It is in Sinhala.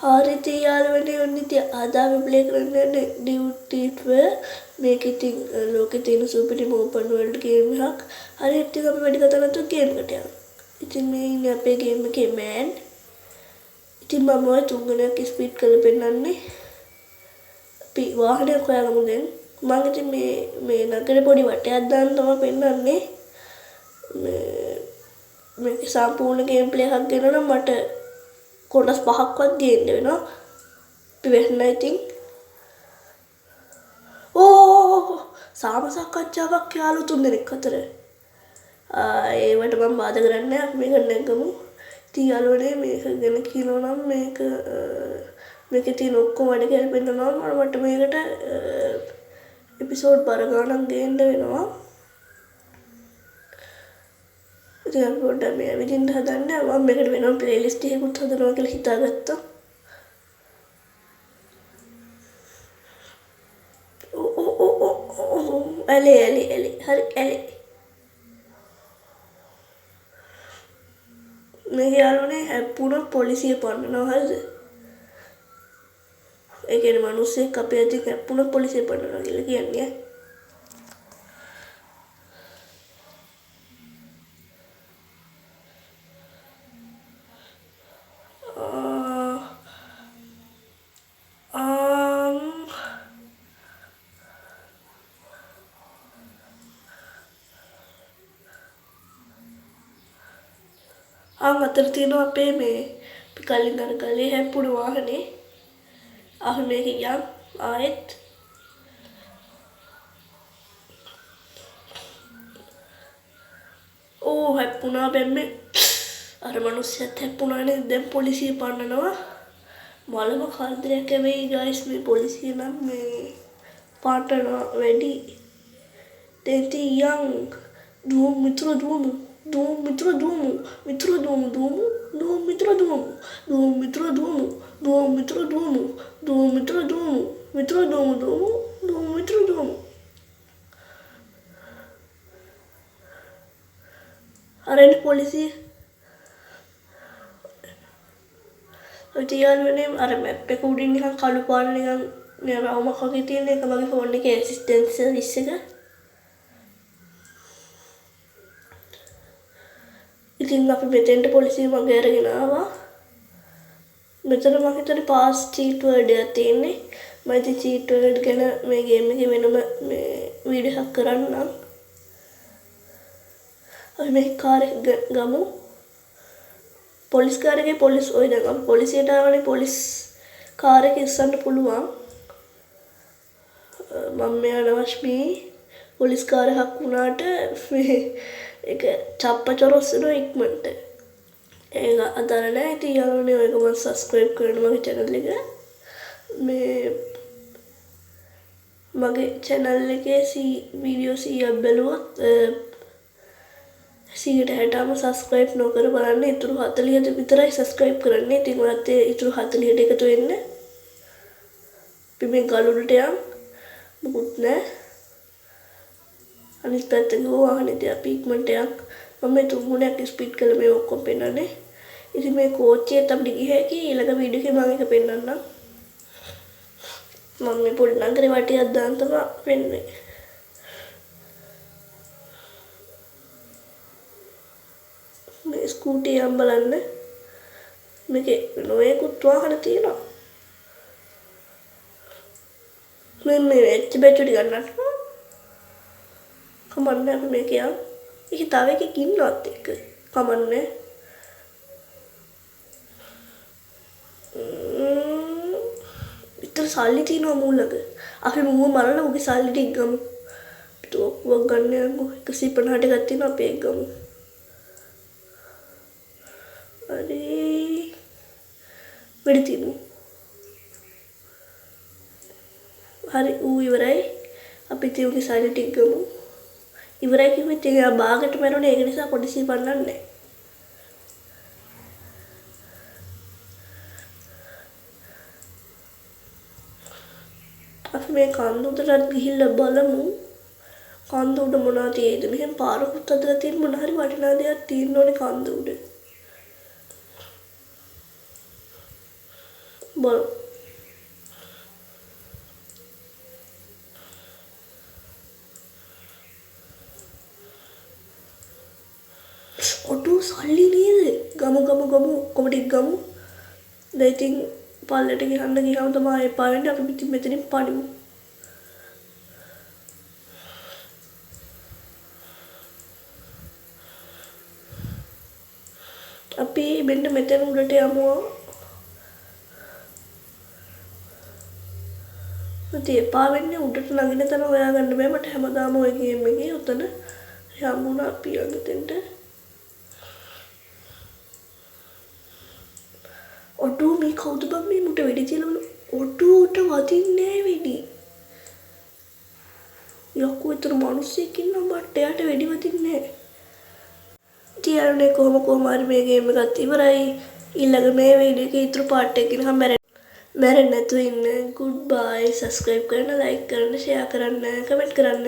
හරි ඉතින් යාළුවනේ ඔන්න ඉතින් අද අපි ප්ලේ කරන්න යන්නේ Duty 12 මේක ඉතින් ලෝකේ තියෙන සුපිරිම ඕපන් වර්ල්ඩ් ගේම් එකක්. හරි ඉතින් අපි වැඩි කතා නැතුව ගේම් එකට යමු. ඉතින් මේ ඉන්නේ අපේ ගේම් එකේ මෑන්. ඉතින් මම ඔය තුන්වෙනියක් ස්පීඩ් කරලා පෙන්නන්නේ. අපි වාහනයක් හොයාගමු දැන්. මම ඉතින් මේ නගරේ පොඩි වටයක් දාන්න තමයි පෙන්නන්නේ. මේක සම්පූර්ණ ගේම් ප්ලේ එකක් ගෙනනම් මට කොටස් 5ක්වත් ගේන්න වෙනවා. අපි වෙන්න ඉතින් සාම සාකච්ඡාවක් යාළු තුන්දෙනෙක් අතර. ඒවට මම බාධා කරන්නේ නැහැ. අපි මේක නැගමු. ඉතින් යාළුවනේ මේක ගැන කියනවා නම් මේකේ තියෙන ඔක්කොම වැඩ ගැලපෙන්නවා මට මේකට එපිසෝඩ් බර ගණන් ගේන්න වෙනවා. ඉතින් අපි පොඩ්ඩක් මේ විදිහට හදන්නේ. මම මේකට වෙනම ප්ලේලිස්ට් එකකුත් හදනවා කියලා හිතාගත්තා. ඇලි හරි ඇලි. මේ යාළුවනේ හැප්පුණොත් පොලිසිය පන්නනවා හරිද? ඒ කියන්නේ මිනිස්සෙක් අපේ අතින් හැප්පුණොත් පොලිසිය පන්නනවා කියලා කියන්නේ. අතර තියෙනවා අපේ මේ කලින් අර කලේ හැප්පුණු වාහනේ. අපි මේක යම් ආයෙත් හැප්පුණා බැම්මේ අර මිනිස්සුත් හැප්පුණානේ. දැන් පොලිසිය පන්නනවා. මලම කරදරයක් වෙයි ගයිස්. මේ පොලිසිය නම් මේ පාටන වැඩි. දෙති යම් දුම් මිත්‍ර දුමු අරෙන් පොලිසිය ඔතියාලුවනේ අර මැප් එක උඩින් නිකන් කළු පාට නිකන් රවුමක් වගේ තියෙන එක මගේ ෆෝන් එකේ ඇසිස්ටන්ට් සර්විස් එක. ඉතින් අපි මෙතෙන්ට පොලිසිය මගේ අරගෙන ආවා. මෙතන මම හිතන්නේ පාස් චීට් වර්ඩ් එකක් තියෙන්නේ. මම ඉතින් චීට් වර්ඩ් ගැන මේ ගේම් එකේ වෙනම මේ වීඩියෝ එකක් කරන්නම්. අපි මේ කාර් එක ගමු. පොලිස් කාර් එකේ පොලිස් ඔය දැන් අපි පොලිසියට ආවනේ. පොලිස් කාර් එක ඉස්සන්න පුළුවන්. මම මෙයා නවශ්මී පොලිස් කාර් එකක් වුණාට මේ ඒක චප්පචොරොස් වෙනවා ඉක්මනට. ඒක අදාළ නැහැ. ඉතින් යාළුවනේ ඔයක මම සබ්ස්ක්‍රයිබ් කරන්න මගේ channel එක. මේ මගේ channel එකේ වීඩියෝ 100ක් බැලුවොත් 160ම සබ්ස්ක්‍රයිබ් නොකර බලන්න. ඉතුරු 40ට විතරයි සබ්ස්ක්‍රයිබ් කරන්නේ. ඉතින් ඔයත් ඉතුරු 40ට එකතු වෙන්න. අපි මේ ගලුඩට යම් මොකුත් නැහැ. අනිත් පැත්තේ වාහනේ අපි ඉක්මනට යක් මම මේ තුන්ගුණයක් ස්පීඩ් කරලා මේ ඔක්කොම පෙන්නන්නේ. ඉතින් මේ කෝච්චියත් අපිට ගිය හැකි ඊළඟ වීඩියෝ එකේ මම ඒක පෙන්නන්නම්. මම මේ පොඩි නගරේ වටියක් දාන්න තමයි වෙන්නේ. මේ ස්කූටි එක බලන්න. මේකේ නොයෙකුත් වාහන තියෙනවා. මේ එච්ච බැටරි ගන්නන්න. කමන්නේ අපි මේක යන්. ඒක තව එකක් ඉන්නවත් එක්ක. කමන්නේ. විතර සල්ලි තියෙනවා මූලක. අපි මුව මරලා උගේ සල්ලි ටික ගමු. තෝපුවක් ගන්න යමු. 150ට එකක් තියෙනවා අපි ඒක ගමු. හරි. වෙඩි තියෙනවා. හරි ඌ ඉවරයි. අපි තියුගේ සල්ලි ටික ගමු. ඉවරයි කිව්වෙත් ඒක බාගට මරුනේ. ඒක නිසා පොලිසිය පන්නන්නේ නැහැ. අපි මේ කන්ද උඩට ගිහිල්ලා බලමු. කන්ද උඩ මොනවද තියෙයිද? මෙහෙම පාරකුත් හදලා තියෙන මොන හරි වටිනා දෙයක් තියෙන්න ඕනේ කන්ද උඩ. බල ඔටෝ සල්ලි නේද? ගමු ඔක්කොම ටික ගමු. දැන් ඉතින් පල්ලෙට ගිහන්න ගියාම තමයි එපා වෙන්නේ. අපි ඉතින් මෙතනින් පනිමු. අපි මෙන්න මෙතන උඩට යමු. ඉතින් එපා වෙන්නේ උඩට ළඟින තැන හොයාගන්න බෑ. මට හැමදාම ওই ගේම් එකේ උතන යමුණා අපි ළඟට. ඔටෝ මේ කවුද බං මේ මුට වෙඩි තියලා ඔටෝට වදින්නේ වෙඩි. යකෝ ඒතර මිනිස්සෙක් ඉන්නවා බට් එයාට වෙඩි වදින්නේ නැහැ. තියන්නේ කොහොම හරි මේ ගේම් එකත් ඉවරයි. ඊළඟ මේ වීඩියෝ එකේ ඊතුරු පාර්ට් එක ගෙනහම මැරෙන්නේ නැතුව ඉන්න. good bye. subscribe කරන්න, like කරන්න, share කරන්න, comment කරන්න.